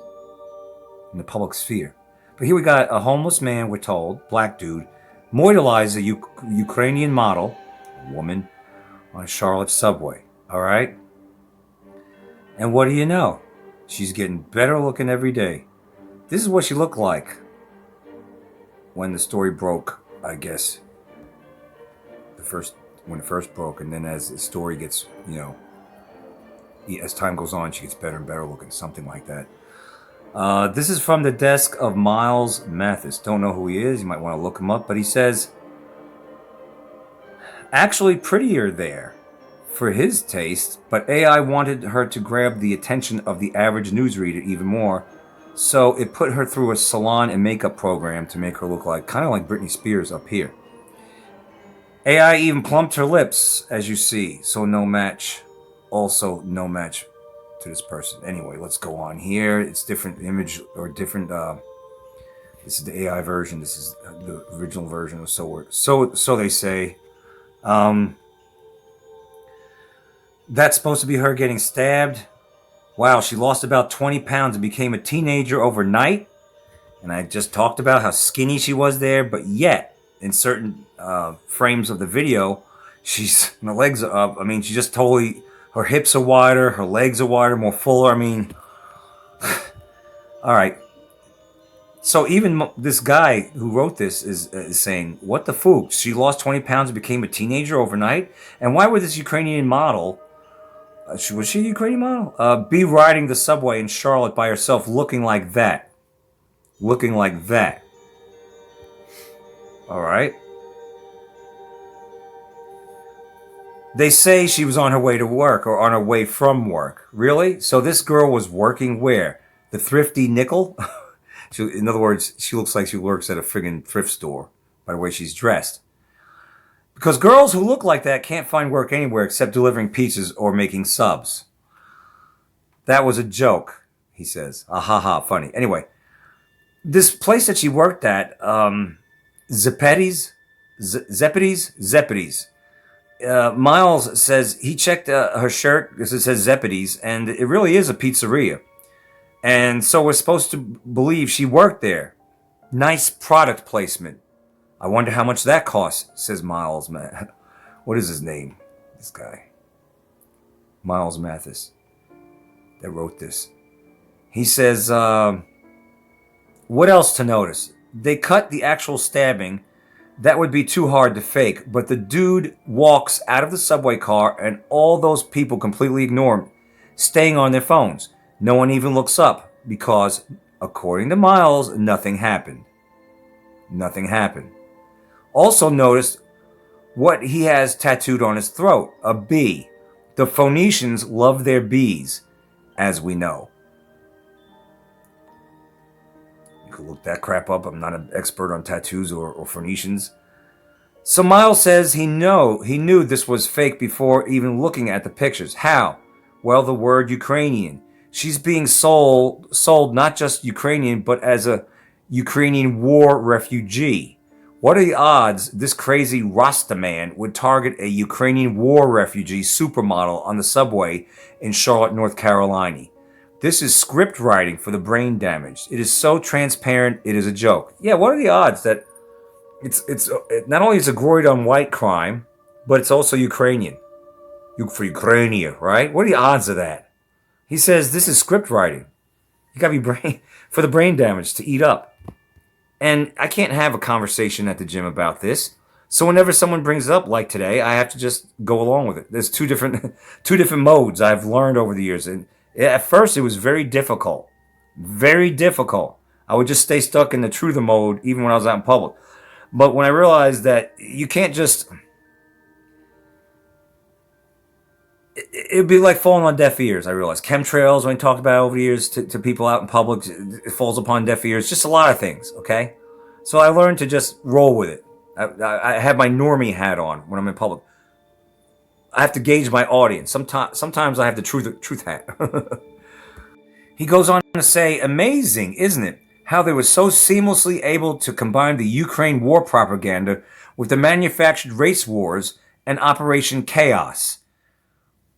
in the public sphere. But here we got a homeless man, we're told, black dude, mortalized a Ukrainian model, a woman, on Charlotte's subway. All right? And what do you know? She's getting better looking every day. This is what she looked like when the story broke, I guess. When it first broke, and then as the story gets, as time goes on, she gets better and better looking, something like that. This is from the desk of Miles Mathis. Don't know who he is. You might want to look him up. But he says, actually prettier there for his taste, but AI wanted her to grab the attention of the average newsreader even more. So it put her through a salon and makeup program to make her look kind of like Britney Spears up here. AI even plumped her lips, as you see. So no match. Also no match to this person. Anyway, let's go on here. It's different image or different. This is the AI version. This is the original version. So they say. That's supposed to be her getting stabbed. Wow, she lost about 20 pounds and became a teenager overnight. And I just talked about how skinny she was there, but yet in certain frames of the video, she's her legs are up. I mean, she just totally, her hips are wider, her legs are wider, more fuller. I mean, all right. So even this guy who wrote this is saying, what the fook? She lost 20 pounds and became a teenager overnight? And why would this Ukrainian model, was she a Ukrainian model? Be riding the subway in Charlotte by herself looking like that? Looking like that. All right. They say she was on her way to work or on her way from work. Really? So this girl was working where? The Thrifty Nickel? In other words, she looks like she works at a friggin' thrift store by the way she's dressed. Because girls who look like that can't find work anywhere except delivering pizzas or making subs. That was a joke, he says. Ah ha ha, funny. Anyway, this place that she worked at, Zeppedes. Miles says he checked her shirt because it says Zeppedes, and it really is a pizzeria. And so we're supposed to believe she worked there. Nice product placement. I wonder how much that costs, says Miles. What is his name? This guy. Miles Mathis. That wrote this. He says, what else to notice? They cut the actual stabbing. That would be too hard to fake. But the dude walks out of the subway car and all those people completely ignore him, staying on their phones. No one even looks up because, according to Miles, nothing happened. Nothing happened. Also notice what he has tattooed on his throat, a bee. The Phoenicians love their bees, as we know. You can look that crap up. I'm not an expert on tattoos or Phoenicians. So Miles says he knew this was fake before even looking at the pictures. How? Well, the word Ukrainian. She's being sold not just Ukrainian, but as a Ukrainian war refugee. What are the odds this crazy Rasta man would target a Ukrainian war refugee supermodel on the subway in Charlotte, North Carolina? This is script writing for the brain damaged. It is so transparent, it is a joke. Yeah, what are the odds that it's not only is a gloried on white crime, but it's also Ukrainian. For Ukraine, right? What are the odds of that? He says this is script writing. You gotta be for the brain damage to eat up. And I can't have a conversation at the gym about this. So whenever someone brings it up, like today, I have to just go along with it. There's two different modes I've learned over the years. And at first it was very difficult. Very difficult. I would just stay stuck in the truther mode even when I was out in public. But when I realized that you can't just... It'd be like falling on deaf ears, I realized. Chemtrails, when I talked about over the years to people out in public, it falls upon deaf ears. Just a lot of things, okay? So I learned to just roll with it. I have my normie hat on when I'm in public. I have to gauge my audience. Sometimes I have the truth hat. He goes on to say, amazing, isn't it? How they were so seamlessly able to combine the Ukraine war propaganda with the manufactured race wars and Operation Chaos.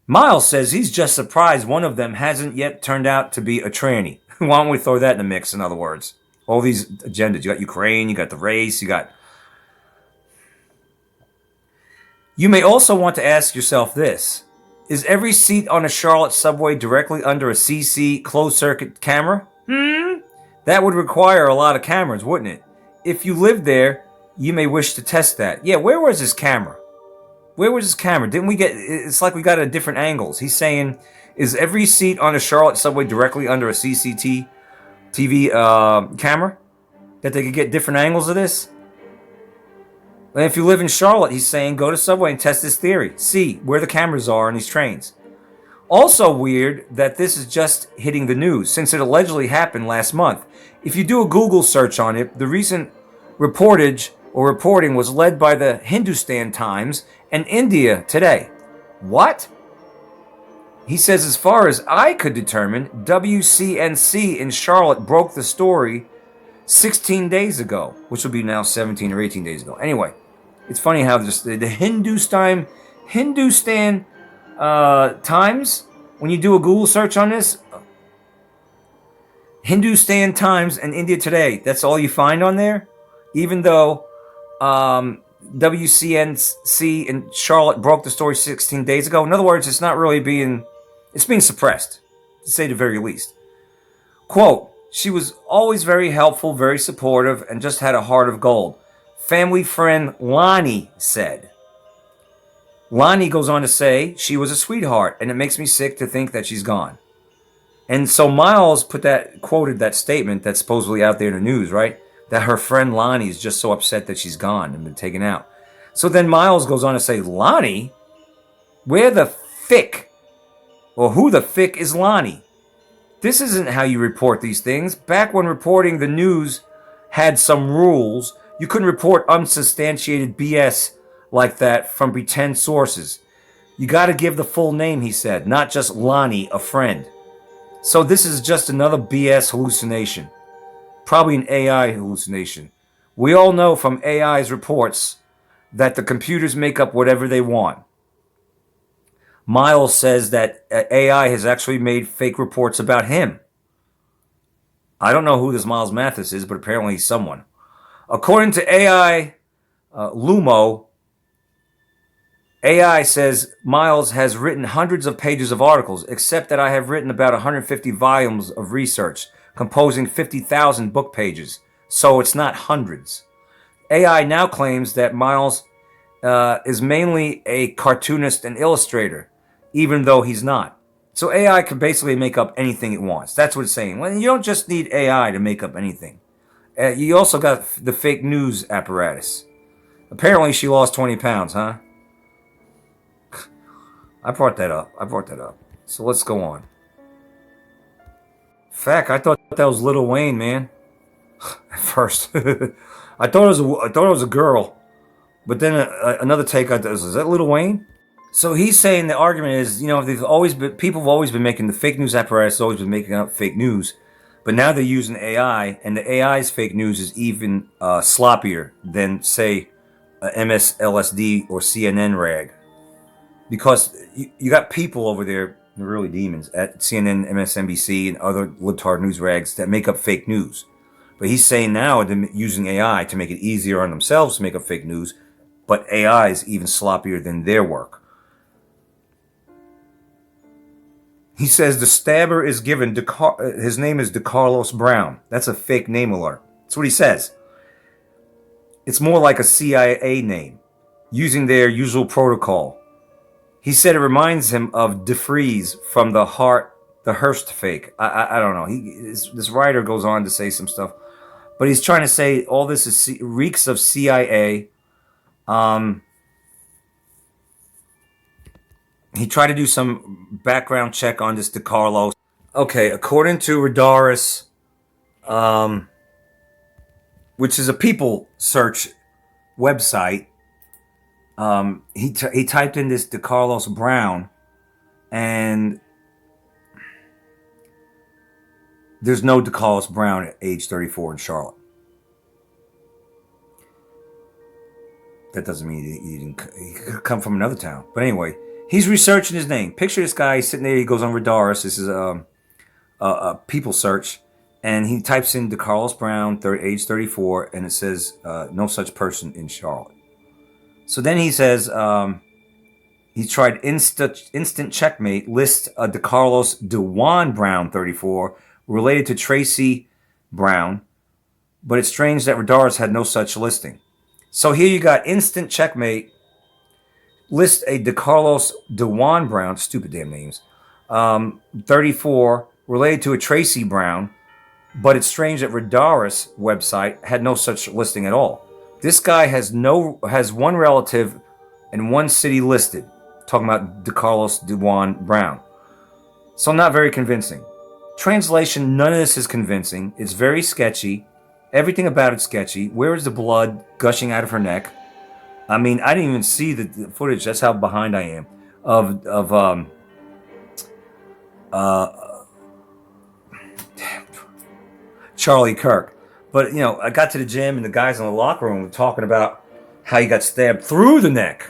Miles says he's just surprised one of them hasn't yet turned out to be a tranny. Why don't we throw that in the mix, in other words? All these agendas. You got Ukraine, you got the race, you got... You may also want to ask yourself this. Is every seat on a Charlotte subway directly under a CC closed-circuit camera? That would require a lot of cameras, wouldn't it? If you live there, you may wish to test that. Yeah, where was this camera? Where was his camera? Didn't we get... It's like we got it at different angles. He's saying, is every seat on a Charlotte subway directly under a CCTV camera? That they could get different angles of this? And if you live in Charlotte, he's saying, go to Subway and test this theory. See where the cameras are on these trains. Also weird that this is just hitting the news, since it allegedly happened last month. If you do a Google search on it, the recent reporting was led by the Hindustan Times and India Today. What? He says, as far as I could determine, WCNC in Charlotte broke the story 16 days ago, which will be now 17 or 18 days ago. Anyway, it's funny how just the Hindustan Times, when you do a Google search on this, Hindustan Times and India Today, that's all you find on there? Even though WCNC in Charlotte broke the story 16 days ago. In other words, it's not really it's being suppressed, to say the very least. Quote, she was always very helpful, very supportive, and just had a heart of gold. Family friend Lonnie said. Lonnie goes on to say, she was a sweetheart, and it makes me sick to think that she's gone. And so Miles quoted that statement that's supposedly out there in the news, right? That her friend Lonnie is just so upset that she's gone and been taken out. So then Miles goes on to say, Lonnie? Where the fick? Or who the fick is Lonnie? This isn't how you report these things. Back when reporting the news had some rules, you couldn't report unsubstantiated BS like that from pretend sources. You gotta give the full name, he said, not just Lonnie, a friend. So this is just another BS hallucination. Probably an AI hallucination. We all know from AI's reports that the computers make up whatever they want. Miles says that AI has actually made fake reports about him. I don't know who this Miles Mathis is, but apparently he's someone. According to AI Lumo, AI says Miles has written hundreds of pages of articles, except that I have written about 150 volumes of research, composing 50,000 book pages. So it's not hundreds. AI now claims that Miles is mainly a cartoonist and illustrator, even though he's not. So AI can basically make up anything it wants. That's what it's saying. Well, you don't just need AI to make up anything. You also got the fake news apparatus. Apparently she lost 20 pounds, huh? I brought that up. So let's go on. Fact, I thought that was Lil Wayne, man. At first. I thought it was a girl. But then another take I thought, is that Lil Wayne? So he's saying the argument is, people have always been making, the fake news apparatus has always been making up fake news, but now they're using AI, and the AI's fake news is even sloppier than, say, MSLSD or CNN rag, because you got people over there, they're really demons, at CNN, MSNBC, and other libtard news rags that make up fake news. But he's saying now they're using AI to make it easier on themselves to make up fake news, but AI is even sloppier than their work. He says the stabber is given, his name is DeCarlos Brown. That's a fake name alert. That's what he says. It's more like a CIA name, using their usual protocol. He said it reminds him of DeFreeze from the Hearst fake. I don't know. This writer goes on to say some stuff, but he's trying to say all this reeks of CIA. He tried to do some background check on this DeCarlos. Okay, according to Radaris, which is a people search website, he typed in this DeCarlos Brown, and there's no DeCarlos Brown at age 34 in Charlotte. That doesn't mean he could come from another town. But anyway, he's researching his name. Picture this guy sitting there. He goes on Radaris. This is a people search. And he types in DeCarlos Brown, age 34, and it says no such person in Charlotte. So then he says he tried instant checkmate, list DeCarlos DeJuan Brown, 34, related to Tracy Brown. But it's strange that Radaris had no such listing. So here you got instant checkmate, list a DeCarlos DeJuan Brown, stupid damn names, 34, related to a Tracy Brown, but it's strange that Radaris website had no such listing at all. This guy has one relative and one city listed, talking about DeCarlos DeJuan Brown. So not very convincing. Translation, none of this is convincing. It's very sketchy. Everything about it's sketchy. Where is the blood gushing out of her neck? I mean, I didn't even see the footage. That's how behind I am of Charlie Kirk. But I got to the gym and the guys in the locker room were talking about how he got stabbed through the neck.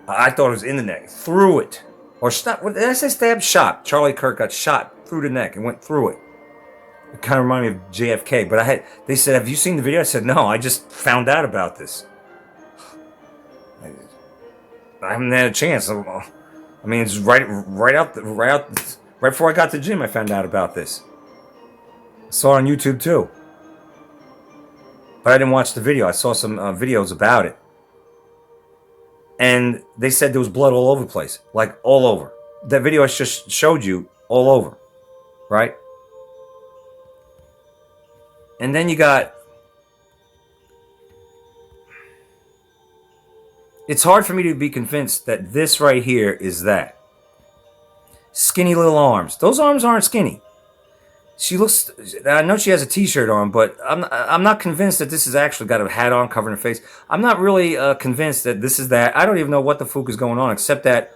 I thought it was in the neck, through it, or shot. What did I say? Stabbed, shot. Charlie Kirk got shot through the neck and went through it. It kind of reminded me of JFK. But they said, "Have you seen the video?" I said, "No, I just found out about this. I haven't had a chance. I mean, it's right before I got to the gym. I found out about this. I saw it on YouTube too, but I didn't watch the video. I saw some videos about it, and they said there was blood all over the place, like all over. That video I just showed you, all over, right? And then you got. It's hard for me to be convinced that this right here is that. Skinny little arms. Those arms aren't skinny. She looks. I know she has a T-shirt on, but I'm not convinced that this has actually got a hat on covering her face. I'm not really convinced that this is that. I don't even know what the fuck is going on, except that.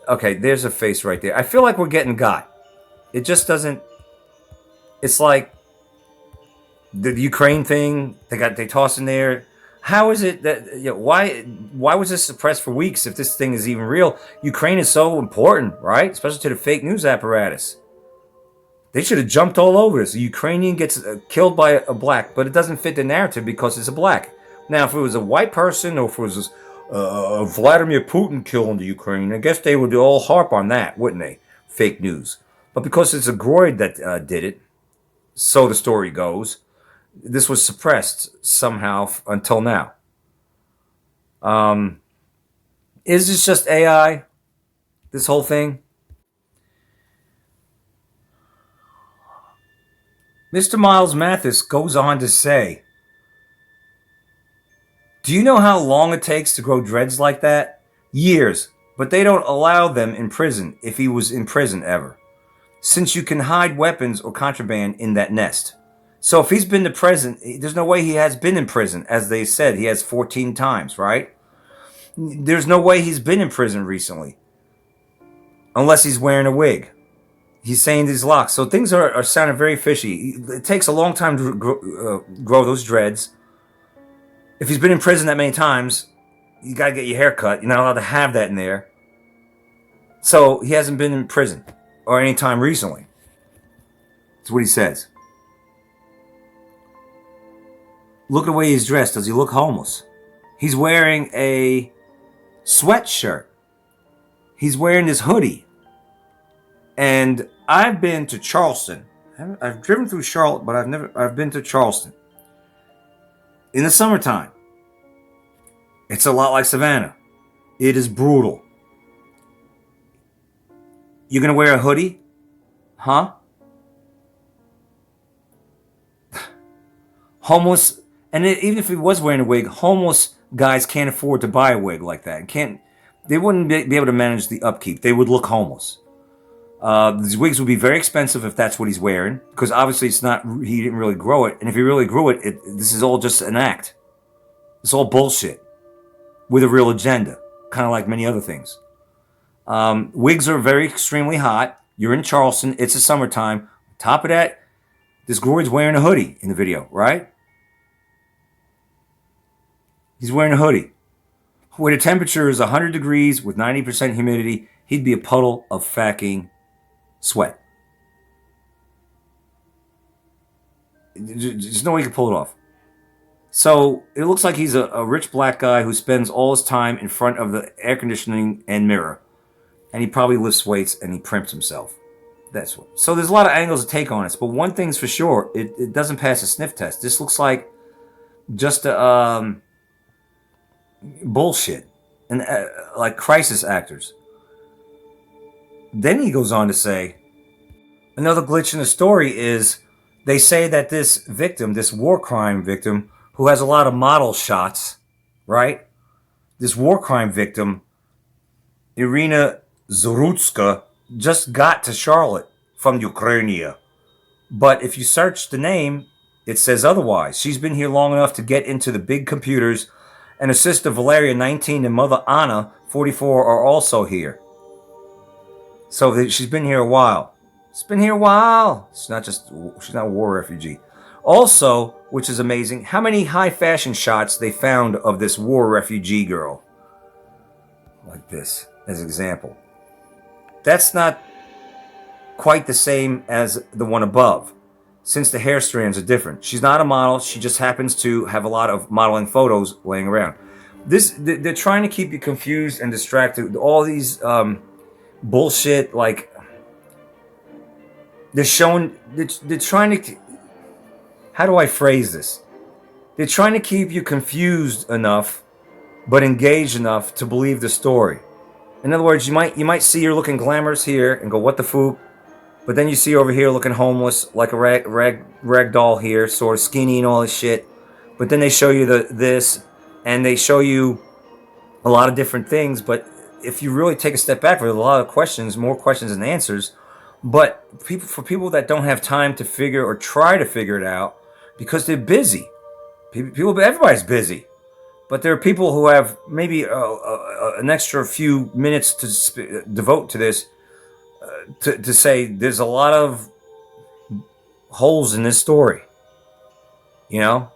Okay, there's a face right there. I feel like we're getting got. It just doesn't. It's like the Ukraine thing. They toss in there. How is it that why was this suppressed for weeks if this thing is even real? Ukraine is so important, right? Especially to the fake news apparatus. They should have jumped all over this. A Ukrainian gets killed by a black, but it doesn't fit the narrative because it's a black. Now, if it was a white person or if it was Vladimir Putin killing the Ukraine, I guess they would all harp on that, wouldn't they? Fake news. But because it's a Groid that did it, so the story goes, this was suppressed somehow until now. Is this just AI? This whole thing? Mr. Miles Mathis goes on to say, do you know how long it takes to grow dreads like that? Years, but they don't allow them in prison if he was in prison ever. Since you can hide weapons or contraband in that nest. So if he's been to prison, there's no way he has been in prison. As they said, he has 14 times, right? There's no way he's been in prison recently. Unless he's wearing a wig. He's saying these locks. So things are sounding very fishy. It takes a long time to grow those dreads. If he's been in prison that many times, you got to get your hair cut. You're not allowed to have that in there. So he hasn't been in prison or any time recently. That's what he says. Look at the way he's dressed. Does he look homeless? He's wearing a sweatshirt. He's wearing this hoodie. And I've been to Charleston. I've driven through Charlotte, but I've been to Charleston. In the summertime. It's a lot like Savannah. It is brutal. You're going to wear a hoodie? Huh? Homeless, and even if he was wearing a wig, homeless guys can't afford to buy a wig like that. They wouldn't be able to manage the upkeep. They would look homeless. These wigs would be very expensive if that's what he's wearing, because obviously he didn't really grow it. And if he really grew it, this is all just an act. It's all bullshit with a real agenda, kind of like many other things. Wigs are very extremely hot. You're in Charleston. It's the summertime. On top of that, this Groid's wearing a hoodie in the video, right? He's wearing a hoodie. Where the temperature is 100 degrees with 90% humidity, he'd be a puddle of fucking sweat. There's no way you can pull it off. So it looks like he's a rich black guy who spends all his time in front of the air conditioning and mirror. And he probably lifts weights and he primps himself. That's what. So there's a lot of angles to take on this. But one thing's for sure, it doesn't pass a sniff test. This looks like just a bullshit. And like crisis actors. Then he goes on to say, another glitch in the story is they say that this victim, this war crime victim, who has a lot of model shots, right? This war crime victim, Iryna Zarutska, just got to Charlotte from Ukraine. But if you search the name, it says otherwise. She's been here long enough to get into the big computers, and her sister Valeria, 19, and mother Anna, 44, are also here. So she's been here a while. She's been here a while. She's not a war refugee. Also, which is amazing, how many high fashion shots they found of this war refugee girl. Like this, as an example. That's not quite the same as the one above. since the hair strands are different. She's not a model. She just happens to have a lot of modeling photos laying around. They're trying to keep you confused and distracted. All these bullshit, like they're trying to. How do I phrase this? They're trying to keep you confused enough, but engaged enough to believe the story. In other words, you might see her looking glamorous here and go, "What the fook?" But then you see over here looking homeless, like a rag doll here, sort of skinny and all this shit. But then they show you this, and they show you a lot of different things. But if you really take a step back, there's a lot of questions, more questions than answers. But for people that don't have time to figure or try to figure it out, because they're busy. Everybody's busy. But there are people who have maybe an extra few minutes to devote to this, to say there's a lot of holes in this story. You know?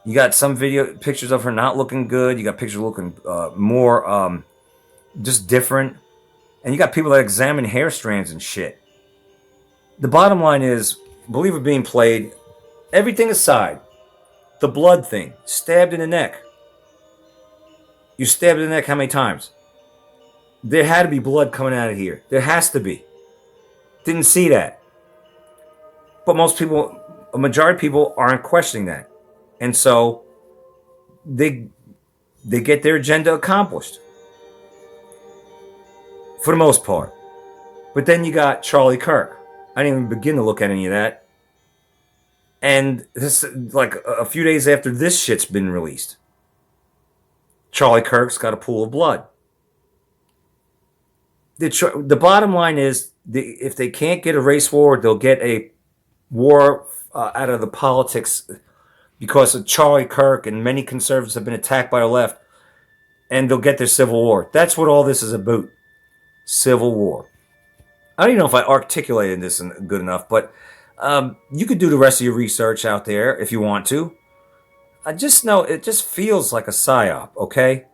You got some pictures of her not looking good. You got pictures looking more just different. And you got people that examine hair strands and shit. The bottom line is, believe it being played, everything aside, the blood thing, stabbed in the neck. You stabbed in the neck how many times? There had to be blood coming out of here. There has to be. Didn't see that. But most people, a majority of people aren't questioning that. And so they get their agenda accomplished. For the most part. But then you got Charlie Kirk. I didn't even begin to look at any of that. And this, like a few days after this shit's been released, Charlie Kirk's got a pool of blood. The bottom line is, if they can't get a race war, they'll get a war out of the politics, because of Charlie Kirk, and many conservatives have been attacked by the left, and they'll get their civil war. That's what all this is about. Civil war. I don't even know if I articulated this good enough, but you could do the rest of your research out there if you want to. I just know it just feels like a psyop, okay?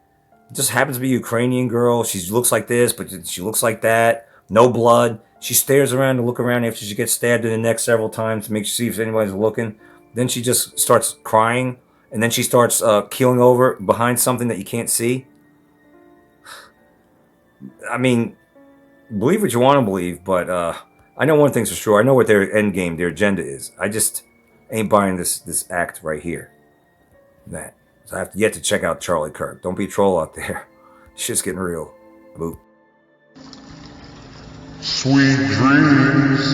It just happens to be a Ukrainian girl. She looks like this, but she looks like that. No blood. She stares around to look around after she gets stabbed in the neck several times to make see if anybody's looking. Then she just starts crying, and then she starts keeling over behind something that you can't see. I mean, believe what you want to believe, but I know one thing's for sure. I know what their end game, their agenda is. I just ain't buying this act right here. That. So I have yet to check out Charlie Kirk. Don't be a troll out there. Shit's getting real. Boop.
Sweet dreams.